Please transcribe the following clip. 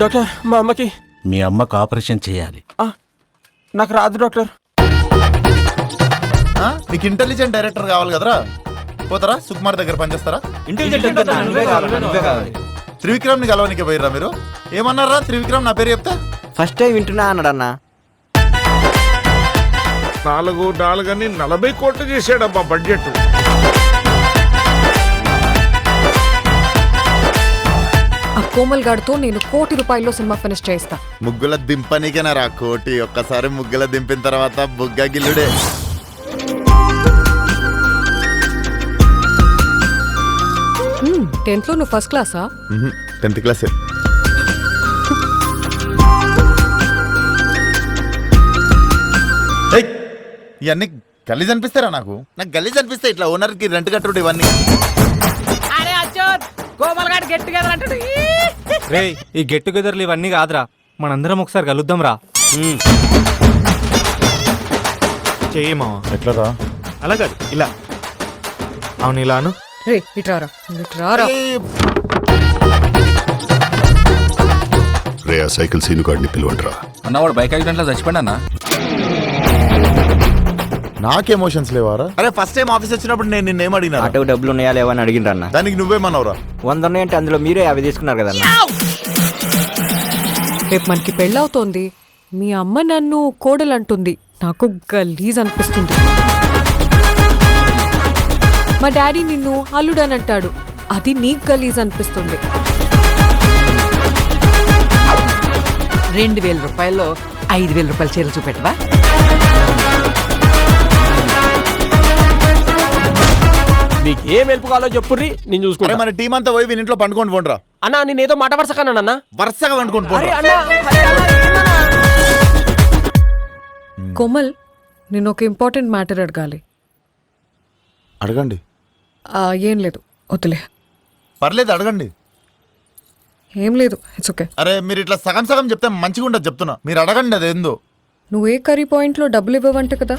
Doctor మా అమ్మకి. మీ అమ్మకు ఆపరేషన్ చేయాలి. నాకు రాదు డాక్టర్. నీకు ఇంటెలిజెంట్ డైరెక్టర్ కావాలి కదరా, పోతారా సుకుమార్ దగ్గర పనిచేస్తారా? త్రివిక్రమ్ ని కలవనికి పోయిర్రా మీరు? ఏమన్నారా త్రివిక్రమ్ నా పేరు చెప్తా? ఫస్ట్ టైం వింటున్నా అన్నాడు అన్న. 4 అని 40 కోట్లు చేసాడబ్బా బడ్జెట్. ఆ కోమల్ గాడితో నేను ₹1 కోటి సినిమా ఫినిష్ చేస్తా. ముగ్గుల దింపనికేనా రా కోటి? ఒక్కసారి ముగ్గుల దింపిన తర్వాత బుగ్గ గిల్లుడే. 10th లో నువ్వు ఫస్ట్ క్లాసా? 10th class. ఇవన్నీ గలీజ్ అనిపిస్తారా? నాకు గలీజ్ అనిపిస్తాయి ఇట్లా ఓనర్కి రెంట్ కట్టుడు ఇవన్నీ. రే ఈ గెట్ టుగెదర్లు ఇవన్నీ కాదురా, మనందరం ఒకసారి కలుద్దాం రా. చేయమా ఎట్లా? అలా కాదు, ఇలా. అవును ఇలాను. రే ఇట్రారా. రే ఆ సైకిల్ సీను గాడిని పిలువంట్రా. అన్నవాడు బైక్ యాక్సిడెంట్ లో చచ్చిపోయినా. నాకు ఎమోషన్స్ లేవారా? అరే ఫస్ట్ టైం ఆఫీస్ వచ్చినప్పుడు నేను నిన్నేం అడిగినా? ఆటో డబ్బులు ఉన్నాయా లేవా అని అడిగిండ్రు అన్న. దానికి నువ్వేమన్నావురా? 100 ఉన్నాయంటే అందులో మీరే 50 తీసుకున్నారు కదన్న. రేపు మనకి పెళ్ళవుతోంది, మీ అమ్మ నన్ను కోడలంటుంది, నాకు గలీజ్ అనిపిస్తుంది. మా డాడీ నిన్ను అల్లుడని అంటాడు, అది నీకు గలీజ్ అనిపిస్తుంది. 2000 రూపాయల్లో 5000 రూపాయల చీరలు చూపెట్టవా? నీకు ఏం హెల్ప్ కావాలో చెప్పుర్రి, నేను చూసుకుంటా. మన టీం అంతా పోయి వీని ఇంట్లో పండుకొని పోండిరా. అన్నా నేనేదో మాట వరుసకన్నా అన్న. వరుసగా పండుకొని పోండి. కోమల్, నేను ఒక ఇంపార్టెంట్ మ్యాటర్ అడగాలి. అడగండి. ఏం లేదు, వద్దులే. పర్లేదు అడగండి. ఏం లేదు, ఇట్స్ ఓకే. అరే మీరు ఇట్లా సగం సగం చెప్తే మంచిగా ఉండదు చెప్తున్నా. మీరు అడగండి అదేందో. నువ్వు ఏ కర్రీ పాయింట్లో డబ్బులు ఇవ్వవంట కదా?